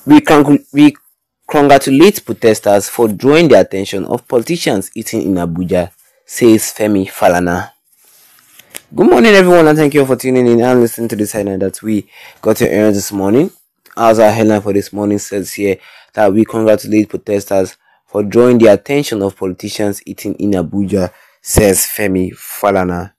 We congratulate protesters for drawing the attention of politicians eating in Abuja, says Femi Falana. Good morning, everyone, and thank you for tuning in and listening to this headline that we got to air this morning. As our headline for this morning says here, that we congratulate protesters for drawing the attention of politicians eating in Abuja, says Femi Falana.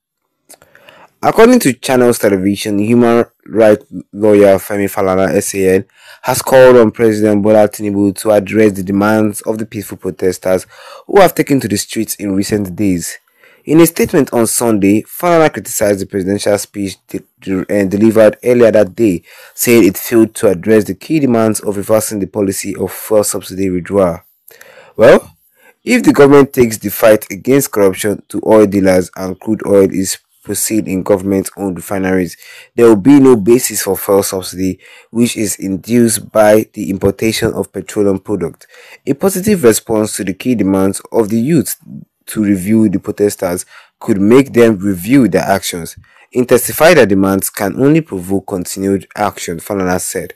According to Channels Television, human rights lawyer Femi Falana SAN has called on President Bola Tinubu to address the demands of the peaceful protesters who have taken to the streets in recent days. In a statement on Sunday, Falana criticized the presidential speech delivered earlier that day, saying it failed to address the key demands of reversing the policy of fuel subsidy withdrawal. Well, if the government takes the fight against corruption to oil dealers and crude oil is proceed in government-owned refineries, there will be no basis for fuel subsidy, which is induced by the importation of petroleum products. A positive response to the key demands of the youth to review the protesters could make them review their actions. Intensified demands can only provoke continued action, Falana said.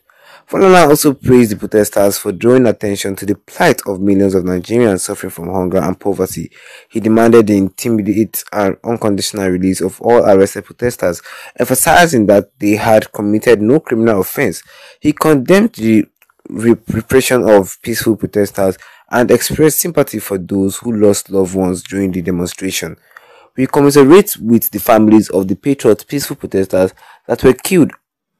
Falana also praised the protesters for drawing attention to the plight of millions of Nigerians suffering from hunger and poverty. He demanded the immediate and unconditional release of all arrested protesters, emphasizing that they had committed no criminal offense. He condemned the repression of peaceful protesters and expressed sympathy for those who lost loved ones during the demonstration. We commiserate with the families of the patriots peaceful protesters that were killed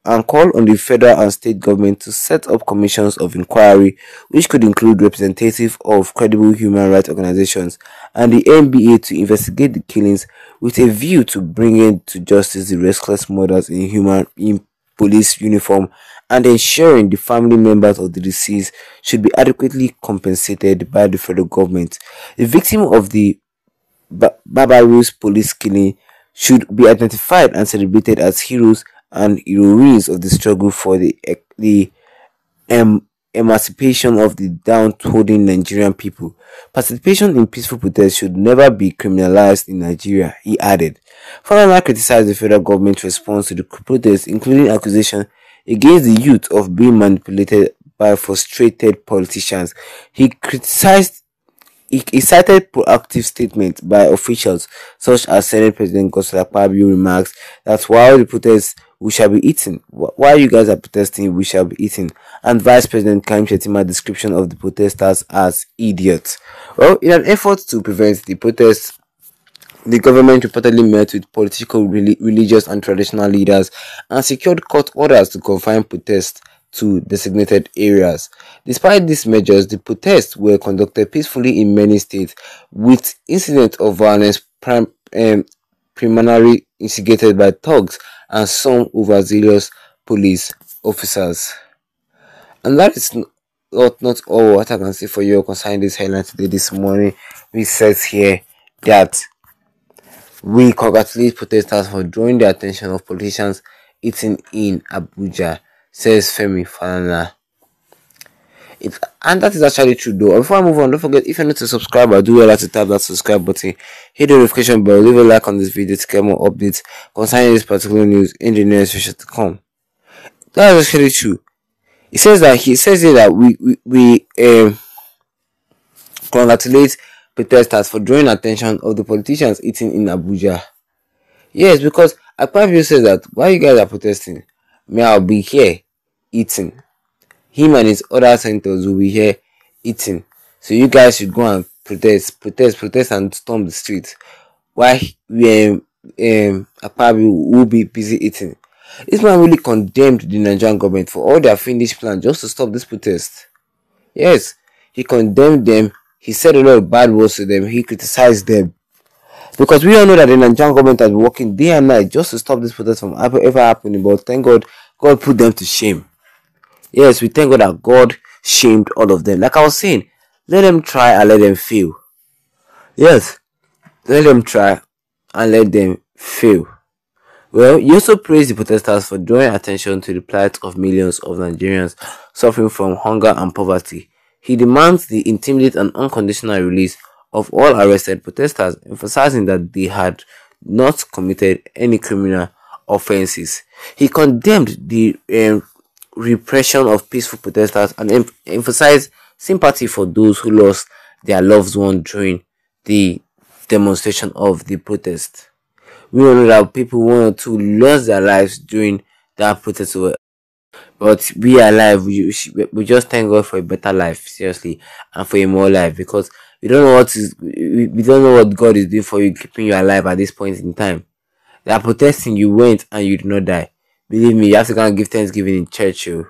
and call on the federal and state government to set up commissions of inquiry which could include representatives of credible human rights organizations and the NBA to investigate the killings with a view to bringing to justice the restless murders in police uniform and ensuring the family members of the deceased should be adequately compensated by the federal government. The victim of the barbarous police killing should be identified and celebrated as heroes and heroines of the struggle for the emancipation of the downtrodden Nigerian people. Participation in peaceful protests should never be criminalized in Nigeria, he added. Falana criticized the federal government's response to the protests, including accusations against the youth of being manipulated by frustrated politicians. He cited proactive statements by officials such as Senate President Godswill Akpabio remarks that while the protests we shall be eating, while you guys are protesting, we shall be eating, and Vice President Kashim Shettima's description of the protesters as idiots. Well, in an effort to prevent the protests, the government reportedly met with political, religious and traditional leaders and secured court orders to confine protests to designated areas. Despite these measures, the protests were conducted peacefully in many states, with incidents of violence primarily instigated by thugs and some overzealous police officers. And that is not all what I can say for you concerning this headline today. This morning, we says here that we congratulate protesters for drawing the attention of politicians eating in Abuja, says Femi Falana. And that is actually true though. Before I move on, don't forget, if you're not a subscriber, do well to tap that subscribe button, hit the notification bell, leave a like on this video to get more updates concerning this particular news in the nearest future to come. That is actually true. He says here that we congratulate protesters for drawing attention of the politicians eating in Abuja. Yes, because Akpabio says that while you guys are protesting, I'll be here eating. Him and his other senators will be here eating. So you guys should go and protest and storm the streets. While Akpabio will be busy eating. This man really condemned the Nigerian government for all their fiendish plans just to stop this protest. Yes, he condemned them. He said a lot of bad words to them. He criticized them. Because we all know that the Nigerian government has been working day and night just to stop this protest from ever happening. But thank God, God put them to shame. Yes, we thank God that God shamed all of them. Like I was saying, let them try and let them fail. Yes, let them try and let them fail. Well, he also praised the protesters for drawing attention to the plight of millions of Nigerians suffering from hunger and poverty. He demands the immediate and unconditional release of all arrested protesters, emphasizing that they had not committed any criminal offenses. He condemned the repression of peaceful protesters and emphasize sympathy for those who lost their loved ones during the demonstration of the protest. We all know that people, one or two, lost their lives during that protest, but we are alive. We just thank God for a better life, seriously, and for a more life, because we don't know we don't know what God is doing for you, keeping you alive at this point in time. They are protesting, you went and you did not die. Believe me, you have to go and give thanksgiving in church. Oh.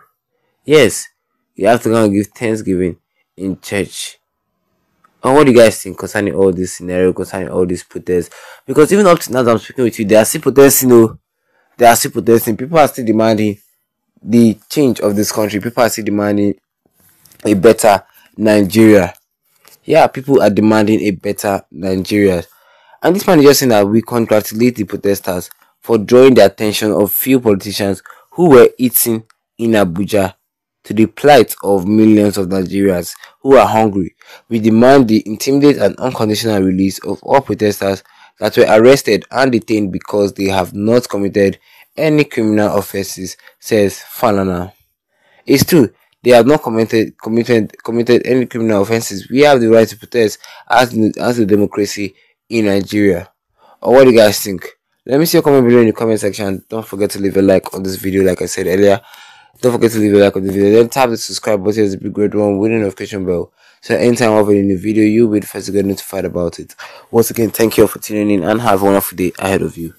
Yes, you have to go and give thanksgiving in church. And what do you guys think concerning all this scenario, concerning all these protests? Because even up to now that I'm speaking with you, they are still protesting. Oh, they are still protesting. People are still demanding the change of this country. People are still demanding a better Nigeria. Yeah, people are demanding a better Nigeria. And this man is just saying that we congratulate the protesters for drawing the attention of few politicians who were eating in Abuja to the plight of millions of Nigerians who are hungry. We demand the immediate and unconditional release of all protesters that were arrested and detained because they have not committed any criminal offenses, says Falana. It's true, they have not committed any criminal offenses. We have the right to protest as a democracy in Nigeria. Or what do you guys think? Let me see your comment below in the comment section. Don't forget to leave a like on this video, like I said earlier. Don't forget to leave a like on the video. Then tap the subscribe button as a big red one with the notification bell. So anytime I have a new video, you'll be the first to get notified about it. Once again, thank you all for tuning in and have a wonderful day ahead of you.